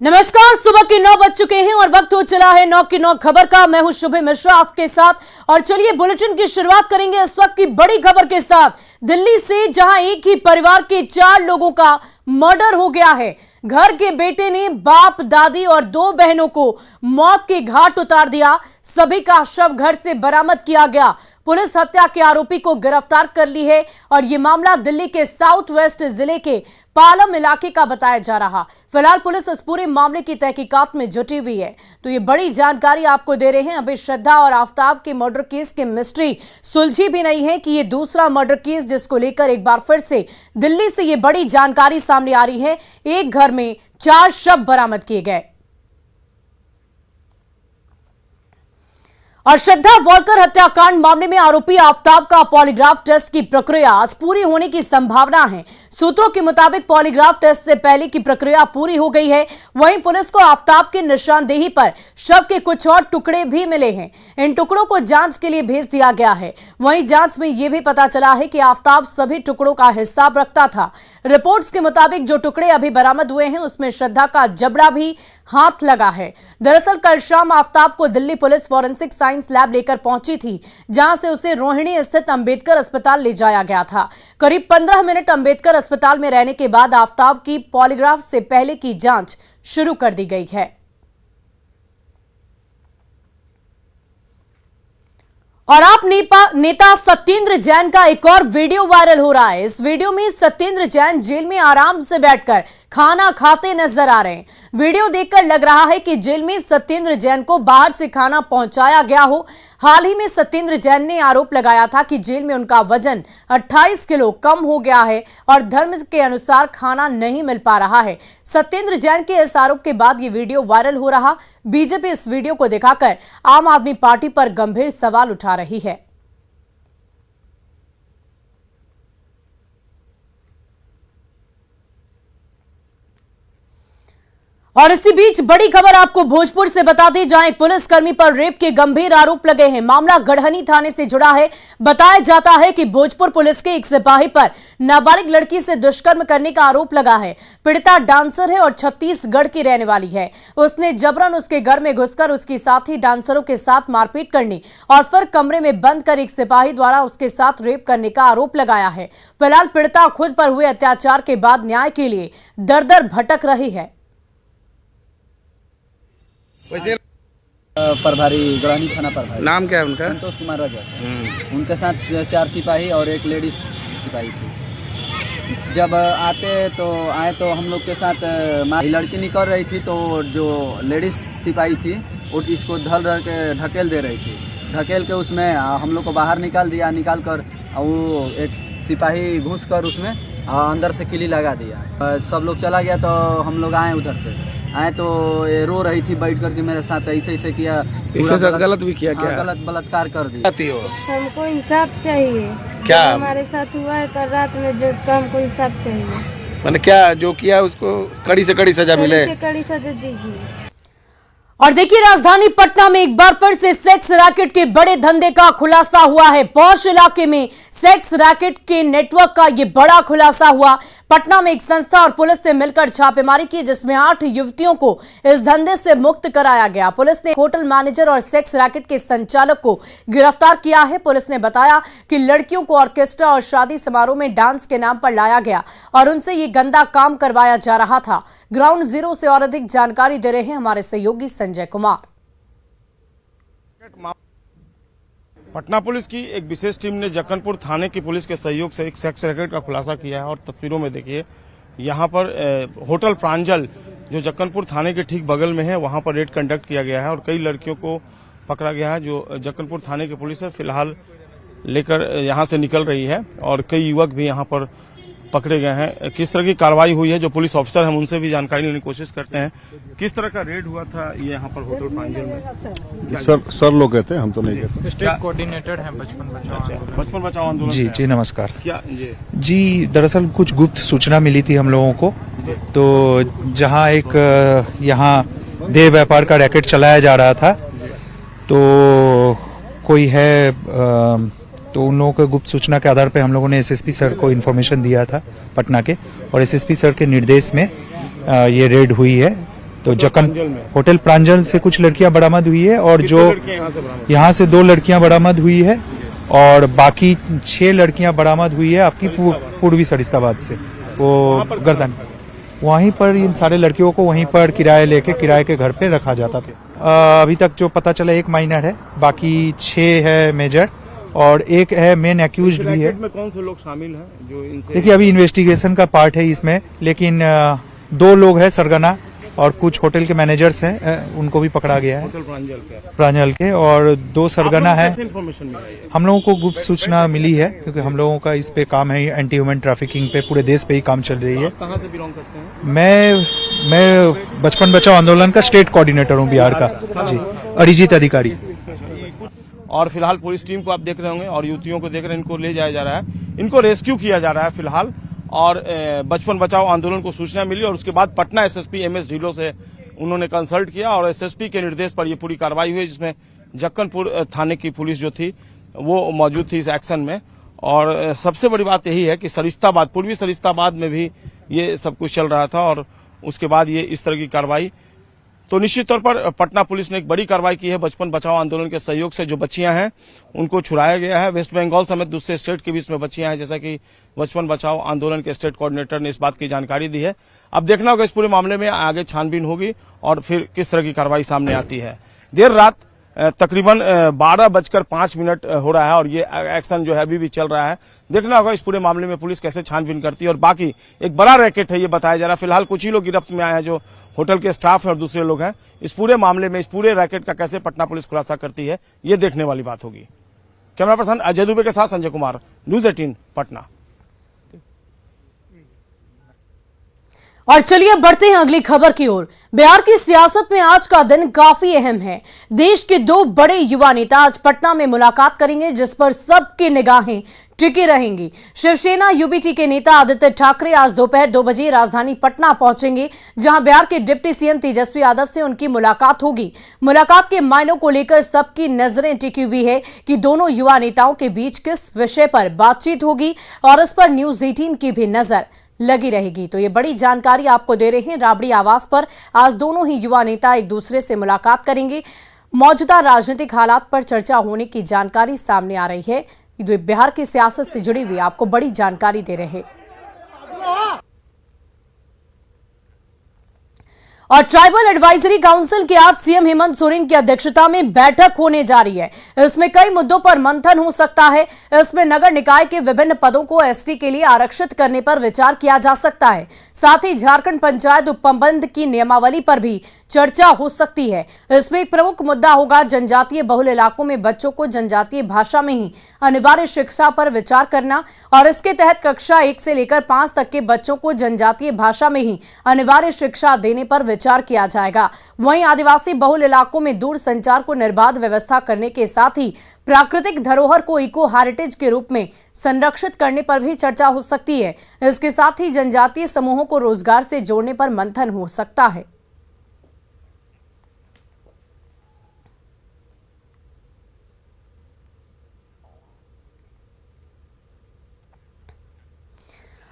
नमस्कार, सुबह के 9 बज चुके हैं और वक्त हो चला है 9 की 9 खबर का। मैं हूं शुभ मिश्रा आपके साथ और चलिए बुलेटिन की शुरुआत करेंगे इस वक्त की बड़ी खबर के साथ। दिल्ली से, जहां एक ही परिवार के 4 लोगों का मर्डर हो गया है। घर के बेटे ने बाप, दादी और 2 बहनों को मौत के घाट उतार दिया। सभी का शव घर से बरामद किया गया। पुलिस हत्या के आरोपी को गिरफ्तार कर ली है और यह मामला दिल्ली के साउथ वेस्ट जिले के पालम इलाके का बताया जा रहा। फिलहाल पुलिस इस पूरे मामले की तहकीकात में जुटी हुई है। तो ये बड़ी जानकारी आपको दे रहे हैं। अभी श्रद्धा और आफ्ताब के मर्डर केस की मिस्ट्री सुलझी भी नहीं है कि ये दूसरा मर्डर केस जिसको लेकर एक बार फिर से दिल्ली से ये बड़ी जानकारी सामने आ रही है। एक घर में 4 शव बरामद किए गए और श्रद्धा वॉलकर हत्याकांड मामले में आरोपी आफ्ताब का पॉलीग्राफ टेस्ट की प्रक्रिया आज पूरी होने की संभावना है। सूत्रों के मुताबिक पॉलीग्राफ टेस्ट से पहले की प्रक्रिया पूरी हो गई है। वहीं पुलिस को आफ्ताब की निशानदेही पर शव के कुछ और टुकड़े भी मिले हैं। इन टुकड़ों को जांच के लिए भेज दिया गया है। वहीं जांच में यह भी पता चला है कि आफ्ताब सभी टुकड़ों का हिसाब रखता था। रिपोर्ट्स के मुताबिक जो टुकड़े अभी बरामद हुए हैं उसमें श्रद्धा का जबड़ा भी हाथ लगा है। दरअसल कल शाम आफ्ताब को Delhi police forensic science lab लेकर पहुंची थी, जहां से उसे रोहिणी स्थित अंबेडकर अस्पताल ले जाया गया था। करीब 15 मिनट अंबेडकर अस्पताल में रहने के बाद आफ्ताब की पॉलीग्राफ से पहले की जांच शुरू कर दी गई है। और आप नेता सत्येंद्र जैन का एक और वीडियो वायरल हो रहा है। इस वीडियो में सत्येंद्र जैन जेल में आराम से बैठकर खाना खाते नजर आ रहे हैं। वीडियो देखकर लग रहा है कि जेल में सत्येंद्र जैन को बाहर से खाना पहुंचाया गया हो। हाल ही में सत्येंद्र जैन ने आरोप लगाया था कि जेल में उनका वजन 28 किलो कम हो गया है और धर्म के अनुसार खाना नहीं मिल पा रहा है। सत्येंद्र जैन के इस आरोप के बाद ये वीडियो वायरल हो रहा। बीजेपी इस वीडियो को दिखाकर आम आदमी पार्टी पर गंभीर सवाल उठा रही है। और इसी बीच बड़ी खबर आपको भोजपुर से बता दें, जहां एक पुलिसकर्मी पर रेप के गंभीर आरोप लगे हैं। मामला गढ़हनी थाने से जुड़ा है। बताया जाता है कि भोजपुर पुलिस के एक सिपाही पर नाबालिग लड़की से दुष्कर्म करने का आरोप लगा है। पीड़िता डांसर है और छत्तीसगढ़ की रहने वाली है। उसने जबरन उसके घर में घुसकर उसकी साथी डांसरों के साथ मारपीट करने और फिर कमरे में बंद कर एक सिपाही द्वारा उसके साथ रेप करने का आरोप लगाया है। फिलहाल पीड़िता खुद पर हुए अत्याचार के बाद न्याय के लिए दर-दर भटक रही है। वैसे प्रभारी गढ़हनी थाना प्रभारी नाम क्या है उनका? संतोष कुमार रजक। उनके साथ 4 सिपाही और एक लेडीज सिपाही थी। जब आए तो हम लोग के साथ लड़की निकल रही थी, तो जो लेडीज सिपाही थी वो इसको धर के ढकेल दे रही थी। ढकेल के उसमें हम लोग को बाहर निकाल दिया। निकाल कर वो एक सिपाही घुस कर उसमें अंदर से किली लगा दिया। सब लोग चला गया तो हम लोग आए, उधर से आए तो ये रो रही थी बैठ करके मेरे साथ। ऐसे किया, इसके साथ गलत भी किया क्या? गलत बलात्कार कर दिया। हमको इंसाफ चाहिए। क्या हमारे साथ हुआ है कल रात में, जो हमको इंसाफ चाहिए। मैंने क्या जो किया उसको कड़ी से कड़ी सजा मिले। कड़ी सजा दीजिए। और देखिए, राजधानी पटना में एक बार फिर से सेक्स रैकेट के बड़े धंधे का खुलासा हुआ है। पौष इलाके में सेक्स रैकेट के नेटवर्क का यह बड़ा खुलासा हुआ। पटना में एक संस्था और पुलिस ने मिलकर छापेमारी की, जिसमें 8 युवतियों को इस धंधे से मुक्त कराया गया। पुलिस ने होटल मैनेजर और सेक्स रैकेट के संचालक को गिरफ्तार किया है। पुलिस ने बताया कि लड़कियों को ऑर्केस्ट्रा और शादी समारोह में डांस के नाम पर लाया गया और उनसे ये गंदा काम करवाया जा रहा था। ग्राउंड जीरो से और अधिक जानकारी दे रहे हैं हमारे सहयोगी संजय कुमार। पटना पुलिस की एक विशेष टीम ने जक्कनपुर थाने की पुलिस के सहयोग से एक सेक्स रैकेट का खुलासा किया है। और तस्वीरों में देखिए, यहाँ पर होटल प्रांजल जो जक्कनपुर थाने के ठीक बगल में है, वहाँ पर रेड कंडक्ट किया गया है और कई लड़कियों को पकड़ा गया है, जो जक्कनपुर थाने की पुलिस है फिलहाल लेकर यहाँ से निकल रही है। और कई युवक भी यहाँ पर पकड़े गए हैं। किस तरह की कार्रवाई हुई है, जो पुलिस ऑफिसर हम उनसे भी जानकारी लेने की कोशिश करते हैं। किस तरह का रेड हुआ था ये यहाँ पर होटल प्रांजल में? सर लोग कहते हैं, हम तो नहीं कहते। स्टेट कोऑर्डिनेटर हैं बचपन बचाओ आंदोलन। जी नमस्कार। क्या जी दरअसल कुछ गुप्त सूचना मिली थी हम लोगों को, तो जहाँ एक यहाँ देह व्यापार का रैकेट चलाया जा रहा था, तो कोई है तो उन लोगों के गुप्त सूचना के आधार पर हम लोगों ने एसएसपी सर को इन्फॉर्मेशन दिया था पटना के, और एसएसपी सर के निर्देश में ये रेड हुई है। तो होटल प्रांजल से कुछ लड़कियां बरामद हुई है और जो यहाँ से 2 लड़कियां बरामद हुई है और बाकी 6 लड़कियां बरामद हुई है आपकी पूर्वी सरिस्ताबाद से। वो गर्दन वहीं पर इन सारे लड़कियों को वहीं पर किराए के घर पे रखा जाता था। अभी तक जो पता चला 1 माइनर है, बाकी 6 है मेजर और 1 है मेन एक्यूज्ड भी है। में कौन से लोग शामिल हैं जो इनसे? देखिए अभी इन्वेस्टिगेशन का पार्ट है इसमें, लेकिन 2 लोग हैं सरगना और कुछ होटल के मैनेजर्स हैं, उनको भी पकड़ा गया है होटल प्रांजल के, और 2 सरगना है। इन्फॉर्मेशन मिला है? हम लोगों को गुप्त सूचना मिली है क्योंकि हम लोगों का इस पे काम है, एंटी ह्यूमन ट्रैफिकिंग पे पूरे देश पे ही काम चल रही है। कहाँ से बिलोंग करते हैं? मैं बचपन बचाओ आंदोलन का स्टेट कोऑर्डिनेटर हूँ बिहार का जी, अरिजीत अधिकारी। और फिलहाल पुलिस टीम को आप देख रहे होंगे और युवतियों को देख रहे हैं, इनको ले जाया जा रहा है, इनको रेस्क्यू किया जा रहा है फिलहाल। और बचपन बचाओ आंदोलन को सूचना मिली और उसके बाद पटना एसएसपी एमएस ढिल्लो से उन्होंने कंसल्ट किया और एसएसपी के निर्देश पर यह पूरी कार्रवाई हुई, जिसमें जक्कनपुर थाने की पुलिस जो थी वो मौजूद थी इस एक्शन में। और सबसे बड़ी बात यही है कि सरिस्ताबाद, पूर्वी सरिस्ताबाद में भी ये सब कुछ चल रहा था और उसके बाद ये इस तरह की कार्रवाई। तो निश्चित तौर पर पटना पुलिस ने एक बड़ी कार्रवाई की है। बचपन बचाओ आंदोलन के सहयोग से जो बच्चियां हैं उनको छुड़ाया गया है। वेस्ट बंगाल समेत दूसरे स्टेट के भी इसमें बच्चियां हैं, जैसा कि बचपन बचाओ आंदोलन के स्टेट कोऑर्डिनेटर ने इस बात की जानकारी दी है। अब देखना होगा इस पूरे मामले में आगे छानबीन होगी और फिर किस तरह की कार्रवाई सामने आती है। देर रात तकरीबन 12:05 हो रहा है और ये एक्शन जो है अभी भी चल रहा है। देखना होगा इस पूरे मामले में पुलिस कैसे छानबीन करती है। और बाकी एक बड़ा रैकेट है ये बताया जा रहा है। फिलहाल कुछ ही लोग गिरफ्त में आए हैं जो होटल के स्टाफ है और दूसरे लोग हैं। इस पूरे मामले में, इस पूरे रैकेट का कैसे पटना पुलिस खुलासा करती है, ये देखने वाली बात होगी। कैमरा पर्सन अजय दुबे के साथ संजय कुमार, न्यूज 18 पटना। और चलिए बढ़ते हैं अगली खबर की ओर। बिहार की सियासत में आज का दिन काफी अहम है। देश के 2 बड़े युवा नेता आज पटना में मुलाकात करेंगे, जिस पर सबकी निगाहें टिकी रहेंगी। शिवसेना यूबीटी के नेता आदित्य ठाकरे आज दोपहर 2 बजे राजधानी पटना पहुंचेंगे, जहां बिहार के डिप्टी सीएम तेजस्वी यादव से उनकी मुलाकात होगी। मुलाकात के मायनों को लेकर सबकी नजरें टिकी हुई है कि दोनों युवा नेताओं के बीच किस विषय पर बातचीत होगी और इस पर न्यूज 18 की भी नजर लगी रहेगी। तो ये बड़ी जानकारी आपको दे रहे हैं। राबड़ी आवास पर आज दोनों ही युवा नेता एक दूसरे से मुलाकात करेंगे। मौजूदा राजनीतिक हालात पर चर्चा होने की जानकारी सामने आ रही है। बिहार की सियासत से जुड़ी हुई आपको बड़ी जानकारी दे रहे हैं। और ट्राइबल एडवाइजरी काउंसिल की आज सीएम हेमंत सोरेन की अध्यक्षता में बैठक होने जा रही है। इसमें कई मुद्दों पर मंथन हो सकता है। इसमें नगर निकाय के विभिन्न पदों को एसटी के लिए आरक्षित करने पर विचार किया जा सकता है। साथ ही झारखंड पंचायत उपप्रबंध की नियमावली पर भी चर्चा हो सकती है। इसमें एक प्रमुख मुद्दा होगा जनजातीय बहुल इलाकों में बच्चों को जनजातीय भाषा में ही अनिवार्य शिक्षा पर विचार करना और इसके तहत कक्षा 1 से लेकर 5 तक के बच्चों को जनजातीय भाषा में ही अनिवार्य शिक्षा देने पर विचार किया जाएगा। वहीं आदिवासी बहुल इलाकों में दूर संचार को निर्बाध व्यवस्था करने के साथ ही प्राकृतिक धरोहर को इको हेरिटेज के रूप में संरक्षित करने पर भी चर्चा हो सकती है। इसके साथ ही जनजातीय समूहों को रोजगार से जोड़ने पर मंथन हो सकता है।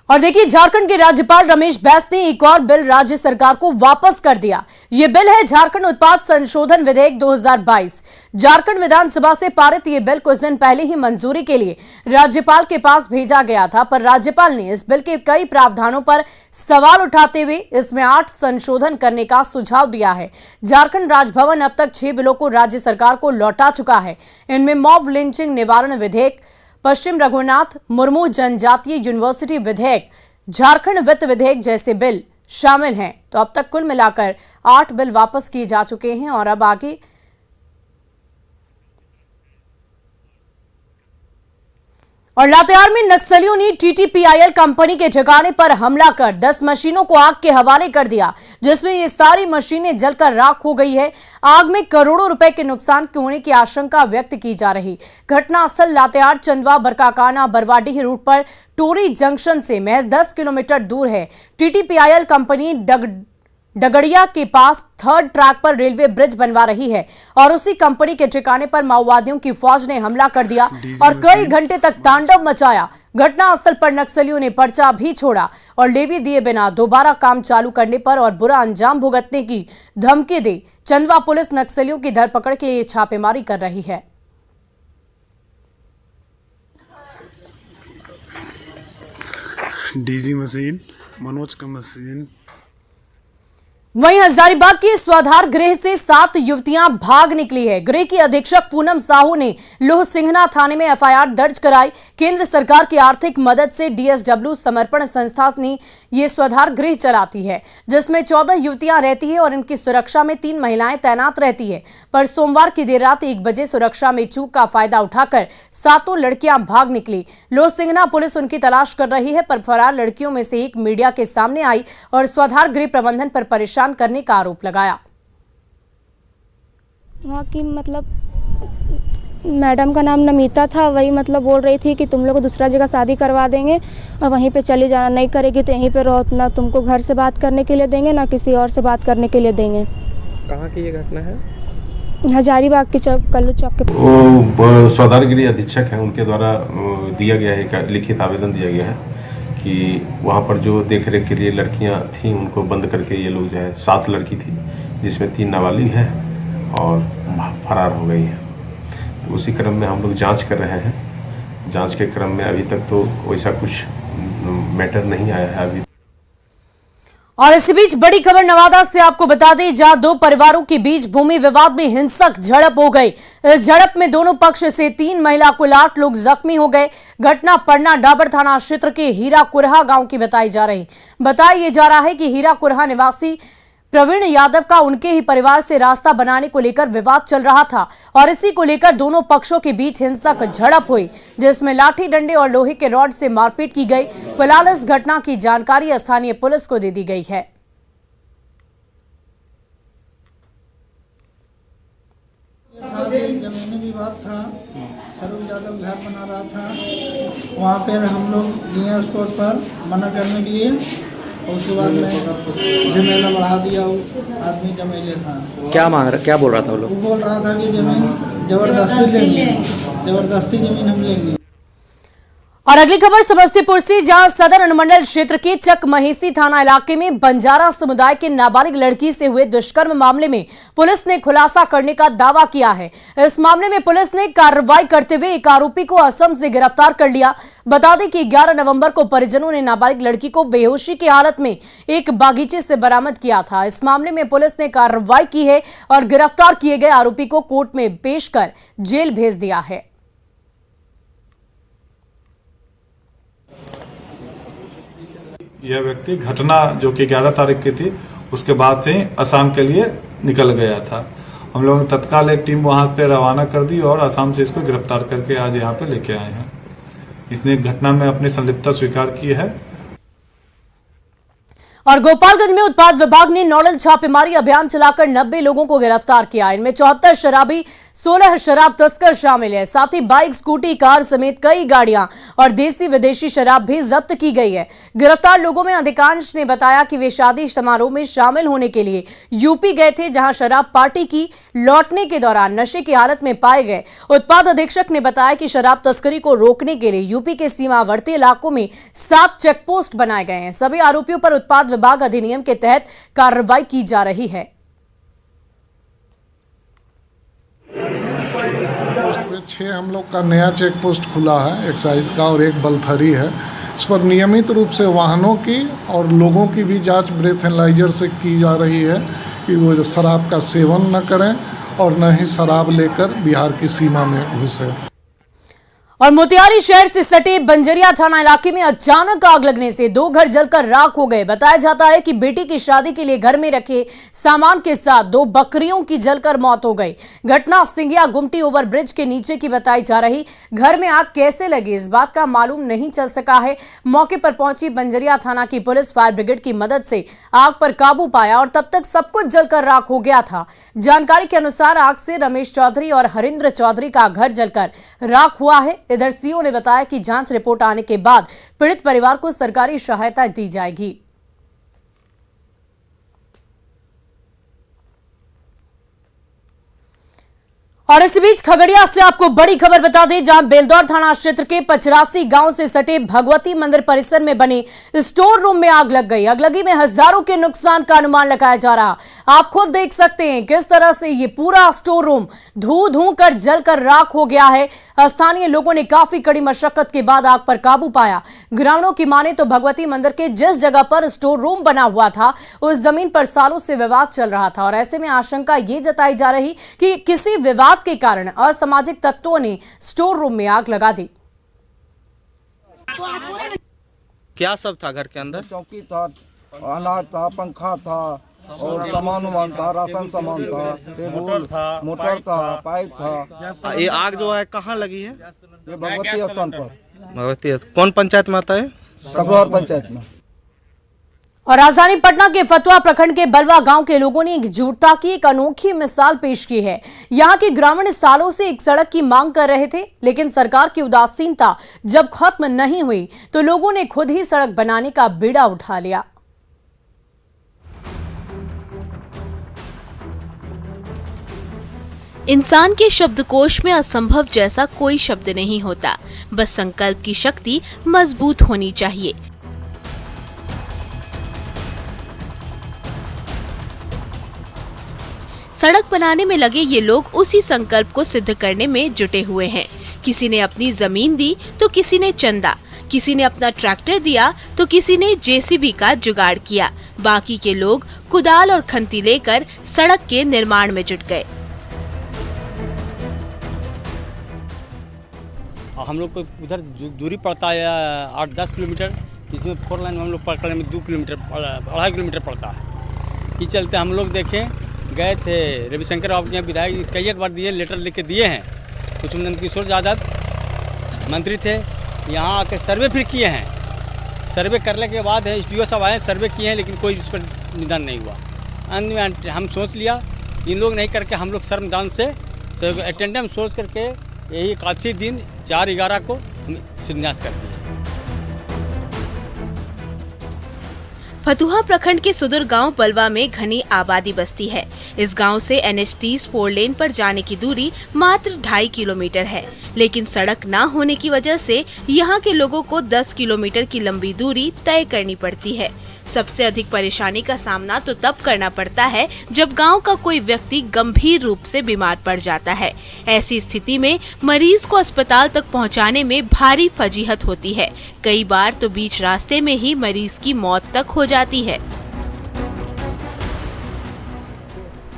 और देखिए, झारखंड के राज्यपाल रमेश बैस ने एक और बिल राज्य सरकार को वापस कर दिया। यह बिल है झारखंड उत्पाद संशोधन विधेयक 2022। झारखंड विधानसभा से पारित यह बिल कुछ दिन पहले ही मंजूरी के लिए राज्यपाल के पास भेजा गया था, पर राज्यपाल ने इस बिल के कई प्रावधानों पर सवाल उठाते हुए इसमें 8 संशोधन करने का सुझाव दिया है। झारखंड राजभवन अब तक 6 बिलों को राज्य सरकार को लौटा चुका है। इनमें मॉब लिंचिंग निवारण विधेयक, पश्चिम रघुनाथ मुर्मू जनजातीय यूनिवर्सिटी विधेयक, झारखंड वित्त विधेयक जैसे बिल शामिल हैं। तो अब तक कुल मिलाकर 8 बिल वापस किए जा चुके हैं और अब आगे और लातेहार में नक्सलियों ने टीटीपीआईएल कंपनी के ठिकाने पर हमला कर 10 मशीनों को आग के हवाले कर दिया, जिसमें ये सारी मशीनें जलकर राख हो गई है। आग में करोड़ों रुपए के नुकसान के होने की आशंका व्यक्त की जा रही। घटना स्थल लातेहार चंदवा बरकाकाना बरवाडीह रूट पर टोरी जंक्शन से महज 10 किलोमीटर दूर है। टीटीपीआईएल कंपनी डगड़िया के पास 3rd ट्रैक पर रेलवे ब्रिज बनवा रही है और उसी कंपनी के ठिकाने पर माओवादियों की फौज ने हमला कर दिया और कई घंटे तक तांडव मचाया। घटनास्थल पर नक्सलियों ने पर्चा भी छोड़ा और लेवी दिए बिना दोबारा काम चालू करने पर और बुरा अंजाम भुगतने की धमकी दी। चंदवा पुलिस नक्सलियों की धरपकड़ के लिए छापेमारी कर रही है। डीजी मशीन, मनोज का मशीन। वहीं हजारीबाग के स्वाधार गृह से 7 युवतियां भाग निकली है। गृह की अधीक्षक पूनम साहू ने लोहसिंघना थाने में एफआईआर दर्ज कराई। केंद्र सरकार की आर्थिक मदद से डीएसडब्ल्यू समर्पण संस्था ने ये स्वाधार गृह चलाती है, जिसमें 14 युवतियां रहती है और इनकी सुरक्षा में 3 महिलाएं तैनात रहती है। पर सोमवार की देर रात 1 बजे सुरक्षा में चूक का फायदा उठाकर 7 लड़कियां भाग निकली। लोहसिंघना पुलिस उनकी तलाश कर रही है, पर फरार लड़कियों में से एक मीडिया के सामने आई और स्वाधार गृह प्रबंधन पर परेशान करने का आरोप लगाया। वहाँ की मतलब मैडम का नाम नमिता था, वही मतलब बोल रही थी कि तुम लोग को दूसरा जगह शादी करवा देंगे और वहीं पे चली जाना, नहीं करेगी तो यहीं पे रहो, ना तुमको घर से बात करने के लिए देंगे ना किसी और से बात करने के लिए देंगे। कहाँ की ये घटना है? हजारीबाग की चौक, कल्लू चौक के। वो स्वाधार गृह अधीक्षक हैं, उनके द्वारा दिया गया है, लिखित आवेदन दिया गया है कि वहाँ पर जो देख रेख के लिए लड़कियाँ थीं उनको बंद करके ये लोग जो है 7 लड़की थी, जिसमें 3 नाबालिग हैं और फरार हो गई हैं। उसी क्रम में हम लोग जांच कर रहे हैं। जांच के क्रम में अभी तक तो वैसा कुछ मैटर नहीं आया है अभी। और इसी बीच बड़ी खबर नवादा से आपको बता दें, जहां 2 परिवारों के बीच भूमि विवाद में हिंसक झड़प हो गई। इस झड़प में दोनों पक्ष से 3 महिला कुल 8 लोग जख्मी हो गए। घटना पन्ना डाबर थाना क्षेत्र के हीरा कुरहा गांव की बताई जा रही। बताया जा रहा है कि हीरा कुरहा निवासी प्रवीण यादव का उनके ही परिवार से रास्ता बनाने को लेकर विवाद चल रहा था और इसी को लेकर दोनों पक्षों के बीच हिंसक झड़प हुई, जिसमें लाठी डंडे और लोहे के रॉड से मारपीट की गई। फिलहाल इस घटना की जानकारी स्थानीय पुलिस को दे दी गई है। जमीनी विवाद था, सरूप यादव घर बना रहा था, वहाँ पर हम लोग गए उसको पर मना करने के लिए, और उसके बाद में जमेला बढ़ा दिया। वो आदमी जमेले था। क्या मांग रहा, क्या बोल रहा था वो लोग? वो बोल रहा था कि जमीन जबरदस्ती लेंगे, जबरदस्ती जमीन हम लेंगे। और अगली खबर समस्तीपुर से, जहां सदर अनुमंडल क्षेत्र के चकमहेसी थाना इलाके में बंजारा समुदाय के नाबालिग लड़की से हुए दुष्कर्म मामले में पुलिस ने खुलासा करने का दावा किया है। इस मामले में पुलिस ने कार्रवाई करते हुए एक आरोपी को असम से गिरफ्तार कर लिया। बता दें कि 11 नवंबर को परिजनों ने नाबालिग लड़की को बेहोशी की हालत में एक बागीचे से बरामद किया था। इस मामले में पुलिस ने कार्रवाई की है और गिरफ्तार किए गए आरोपी को कोर्ट में पेश कर जेल भेज दिया है। यह व्यक्ति घटना जो कि 11 तारीख की थी, उसके बाद से असम के लिए निकल गया था। हम लोगों ने तत्काल एक टीम वहां पे रवाना कर दी और असम से इसको गिरफ्तार करके आज यहाँ पे लेके आए हैं। इसने घटना में अपनी संलिप्तता स्वीकार की है। और गोपालगंज में उत्पाद विभाग ने नोडल छापेमारी अभियान चलाकर 90 लोगों को गिरफ्तार किया। इनमें 74 शराबी, 16 शराब तस्कर शामिल है। साथ ही बाइक, स्कूटी, कार समेत कई गाड़ियां और देसी विदेशी शराब भी जब्त की गई है। गिरफ्तार लोगों में अधिकांश ने बताया कि वे शादी समारोह में शामिल होने के लिए यूपी गए थे, जहां शराब पार्टी की लौटने के दौरान नशे की हालत में पाए गए। उत्पाद अधीक्षक ने बताया कि शराब तस्करी को रोकने के लिए यूपी के सीमावर्ती इलाकों में 7 चेकपोस्ट बनाए गए हैं। सभी आरोपियों पर उत्पाद विभाग अधिनियम के तहत कार्रवाई की जा रही है। पोस्ट पे 6 हम लोग का नया चेक पोस्ट खुला है, एक्साइज का, और एक बलथरी है। इस पर नियमित रूप से वाहनों की और लोगों की भी जांच ब्रेथ एनालाइजर से की जा रही है कि वो शराब का सेवन न करें और न ही शराब लेकर बिहार की सीमा में घुसे। और मोतिहारी शहर से सटे बंजरिया थाना इलाके में अचानक आग लगने से 2 घर जलकर राख हो गए। बताया जाता है कि बेटी की शादी के लिए घर में रखे सामान के साथ 2 बकरियों की जलकर मौत हो गई। घटना सिंगिया गुमटी ओवर ब्रिज के नीचे की बताई जा रही। घर में आग कैसे लगी, इस बात का मालूम नहीं चल सका है। मौके पर पहुंची बंजरिया थाना की पुलिस फायर ब्रिगेड की मदद से आग पर काबू पाया और तब तक सब कुछ जलकर राख हो गया था। जानकारी के अनुसार आग से रमेश चौधरी और हरिंद्र चौधरी का घर जलकर राख हुआ है। इधर सीओ ने बताया कि जांच रिपोर्ट आने के बाद पीड़ित परिवार को सरकारी सहायता दी जाएगी। और इस बीच खगड़िया से आपको बड़ी खबर बता दें, जहां बेलदौर थाना क्षेत्र के 85 गांव से सटे भगवती मंदिर परिसर में बने स्टोर रूम में आग लग गई। आगलगी में हजारों के नुकसान का अनुमान लगाया जा रहा। आप खुद देख सकते हैं किस तरह से ये पूरा स्टोर रूम धू कर जलकर राख हो गया है। स्थानीय लोगों ने काफी कड़ी मशक्कत के बाद आग पर काबू पाया। ग्रामीणों की माने तो भगवती मंदिर के जिस जगह पर स्टोर रूम बना हुआ था उस जमीन पर सालों से विवाद चल रहा था और ऐसे में आशंका ये जताई जा रही कि किसी विवाद के कारण असामाजिक तत्वों ने स्टोर रूम में आग लगा दी। क्या सब था घर के अंदर? चौकी था, अनाज था, पंखा था और सामान था, राशन सामान था, टेबल मोटर था, पाइप था। ये आग जो है कहाँ लगी है? ये भगवती स्थान पर। भगवती कौन पंचायत में आता है? सगौर पंचायत में। और राजधानी पटना के फतुहा प्रखंड के बलवा गांव के लोगों ने एकजुटता की एक अनोखी मिसाल पेश की है। यहां के ग्रामीण सालों से एक सड़क की मांग कर रहे थे, लेकिन सरकार की उदासीनता जब खत्म नहीं हुई तो लोगों ने खुद ही सड़क बनाने का बीड़ा उठा लिया। इंसान के शब्दकोश में असंभव जैसा कोई शब्द नहीं होता, बस संकल्प की शक्ति मजबूत होनी चाहिए। सड़क बनाने में लगे ये लोग उसी संकल्प को सिद्ध करने में जुटे हुए हैं। किसी ने अपनी जमीन दी तो किसी ने चंदा, किसी ने अपना ट्रैक्टर दिया तो किसी ने जेसीबी का जुगाड़ किया। बाकी के लोग कुदाल और खंती लेकर सड़क के निर्माण में जुट गए। हम लोग को उधर दूरी पड़ता है 8-10 किलोमीटर, इसमें 4 लाइन में हम लोग पकड़ने में 2 किलोमीटर 2.5 किलोमीटर पड़ता है। इस चलते हम लोग देखें गए थे रविशंकर बाबू के यहाँ, विधायक कई एक बार दिए, लेटर लिख के दिए हैं। कुछ नंदकिशोर यादव मंत्री थे, यहाँ आके सर्वे फिर किए हैं। सर्वे करने के बाद है SDO सब आए, सर्वे किए हैं, लेकिन कोई इस पर निदान नहीं हुआ। अंत में हम सोच लिया इन लोग नहीं करके हम लोग श्रमदान से अटेंडेंस सोच करके यही 81 दिन 4/11 को शिलान्यास कर दिया। फतुहा प्रखंड के सुदूर गांव बलवा में घनी आबादी बसती है। इस गांव से NH30 4 लेन पर जाने की दूरी मात्र 2.5 किलोमीटर है, लेकिन सड़क न होने की वजह से यहां के लोगों को 10 किलोमीटर की लंबी दूरी तय करनी पड़ती है। सबसे अधिक परेशानी का सामना तो तब करना पड़ता है जब गांव का कोई व्यक्ति गंभीर रूप से बीमार पड़ जाता है। ऐसी स्थिति में मरीज को अस्पताल तक पहुंचाने में भारी फजीहत होती है। कई बार तो बीच रास्ते में ही मरीज की मौत तक हो जाती है।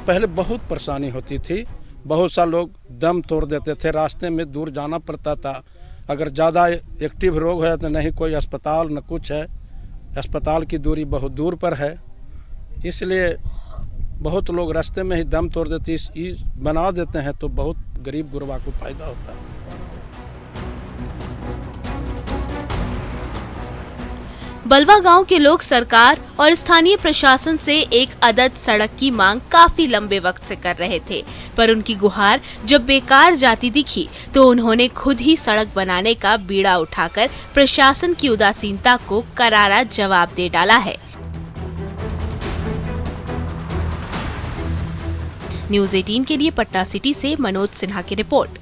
पहले बहुत परेशानी होती थी, बहुत सा लोग दम तोड़ देते थे, रास्ते में दूर जाना पड़ता था। अगर ज़्यादा एक्टिव रोग है तो नहीं कोई अस्पताल न कुछ है, अस्पताल की दूरी बहुत दूर पर है, इसलिए बहुत लोग रास्ते में ही दम तोड़ देते बना देते हैं, तो बहुत गरीब गुरबा को फायदा होता है। बलवा गांव के लोग सरकार और स्थानीय प्रशासन से एक अदद सड़क की मांग काफी लंबे वक्त से कर रहे थे, पर उनकी गुहार जब बेकार जाती दिखी तो उन्होंने खुद ही सड़क बनाने का बीड़ा उठाकर प्रशासन की उदासीनता को करारा जवाब दे डाला है। न्यूज़ 18 के लिए पटना सिटी से मनोज सिन्हा की रिपोर्ट।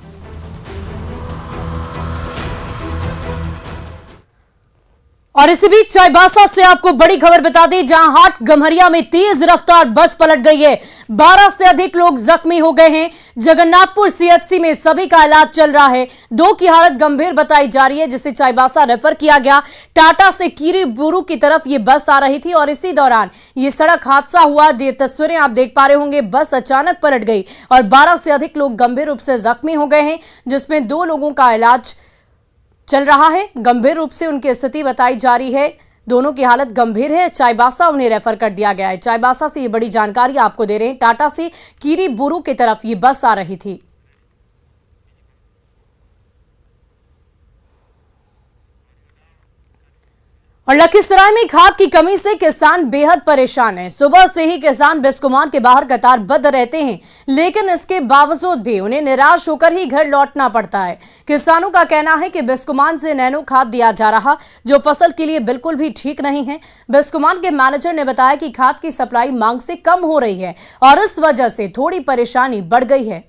और इसी बीच चाईबासा से आपको बड़ी खबर बता दें, जहां हाट गम्हरिया में तेज रफ्तार बस पलट गई है। 12 से अधिक लोग जख्मी हो गए हैं। जगन्नाथपुर CHC में सभी का इलाज चल रहा है। 2 की हालत गंभीर बताई जा रही है, जिसे चाईबासा रेफर किया गया। टाटा से कीरी बुरू की तरफ ये बस आ रही थी और इसी दौरान ये सड़क हादसा हुआ। ये तस्वीरें आप देख पा रहे होंगे, बस अचानक पलट गई और 12 से अधिक लोग गंभीर रूप से जख्मी हो गए हैं, जिसमें 2 लोगों का इलाज चल रहा है। गंभीर रूप से उनकी स्थिति बताई जा रही है, दोनों की हालत गंभीर है। चाईबासा उन्हें रेफर कर दिया गया है। चाईबासा से ये बड़ी जानकारी आपको दे रहे हैं। टाटा से कीरी बुरू की तरफ ये बस आ रही थी। और लखीसराय में खाद की कमी से किसान बेहद परेशान हैं। सुबह से ही किसान बिस्कुमान के बाहर कतारबद्ध रहते हैं, लेकिन इसके बावजूद भी उन्हें निराश होकर ही घर लौटना पड़ता है। किसानों का कहना है कि बिस्कुमान से नैनो खाद दिया जा रहा, जो फसल के लिए बिल्कुल भी ठीक नहीं है। बिस्कुमान के मैनेजर ने बताया कि खाद की सप्लाई मांग से कम हो रही है और इस वजह से थोड़ी परेशानी बढ़ गई है।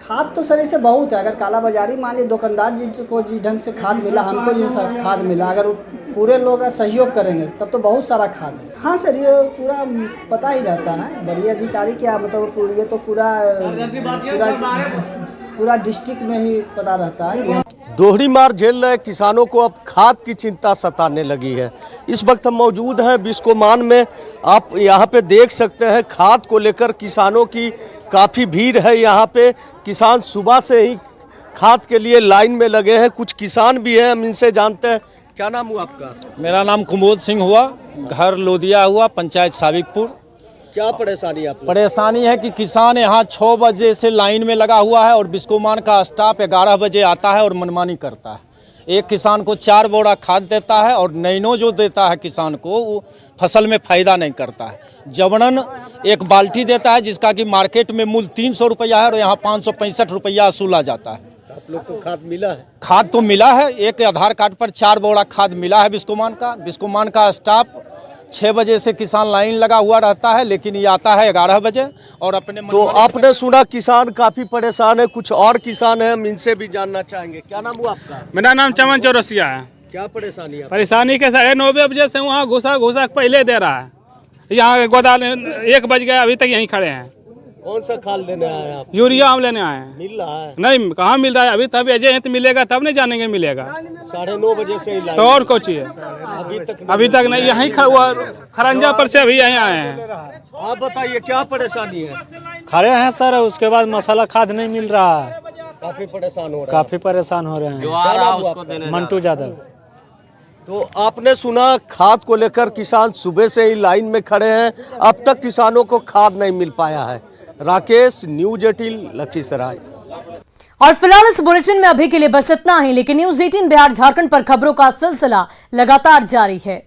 खाद तो सर ऐसे बहुत है। अगर काला बाजारी मान ली, दुकानदार को जिस ढंग से खाद मिला, हमको जिस खाद मिला, अगर पूरे लोग सहयोग करेंगे तब तो बहुत सारा खाद है। हाँ सर, ये पूरा पता ही रहता है। बड़ी अधिकारी क्या मतलब, ये तो पूरा डिस्ट्रिक्ट में ही पता रहता है कि हम दोहरी मार झेल रहे किसानों को अब खाद की चिंता सताने लगी है। इस वक्त हम मौजूद हैं बिस्कोमान में। आप यहाँ पे देख सकते हैं खाद को लेकर किसानों की काफ़ी भीड़ है। यहाँ पे किसान सुबह से ही खाद के लिए लाइन में लगे हैं। कुछ किसान भी हैं, हम इनसे जानते हैं। क्या नाम हुआ आपका? मेरा नाम कुमोद सिंह हुआ, घर लोदिया हुआ, पंचायत साबिकपुर। क्या परेशानी है? परेशानी है कि किसान यहाँ 6 बजे से लाइन में लगा हुआ है और बिस्कोमान का स्टाफ 11 बजे आता है और मनमानी करता है। एक किसान को 4 बोरा खाद देता है और नैनो जो देता है किसान को, वो फसल में फ़ायदा नहीं करता है। जबरन एक बाल्टी देता है जिसका कि मार्केट में मूल्य 300 रुपया है और यहाँ 565 रुपया वसूला जाता है। आप लोग को खाद मिला है? खाद तो मिला है, एक आधार कार्ड पर 4 बोरा खाद मिला है बिस्कोमान का। बिस्कोमान का स्टाफ 6 बजे से किसान लाइन लगा हुआ रहता है, लेकिन ये आता है 11 बजे और अपने। तो आपने सुना किसान काफी परेशान है। कुछ और किसान हैं, हम इनसे भी जानना चाहेंगे। क्या नाम हुआ आपका? मेरा नाम चमन चौरसिया है। क्या परेशानी है? परेशानी के 9:30 बजे से वहाँ घुसा पहले दे रहा है। यहाँ गोदाम 1 बज गया, अभी तक यहीं खड़े हैं। कौन सा खाद लेने आए आप? यूरिया हम लेने आए हैं। मिल रहा है? नहीं, कहाँ मिल रहा है अभी। तब अजय हैं तो मिलेगा, तब नहीं जानेंगे मिलेगा। 9:30 बजे से ही तो और कुछ है अभी तक नहीं। यहीं खरंजा पर से अभी यहीं आए हैं। आप बताइए क्या परेशानी है? खड़े हैं सर, उसके बाद मसाला खाद नहीं मिल रहा है। काफी परेशान हो रहे हैं। काफी परेशान हो रहे हैं। मंटू यादव। तो आपने सुना खाद को लेकर किसान सुबह से ही लाइन में खड़े हैं। अब तक किसानों को खाद नहीं मिल पाया है। राकेश, न्यूज़ 18 लखीसराय। और फिलहाल इस बुलेटिन में अभी के लिए बस इतना ही, लेकिन न्यूज़ 18 बिहार झारखंड पर खबरों का सिलसिला लगातार जारी है।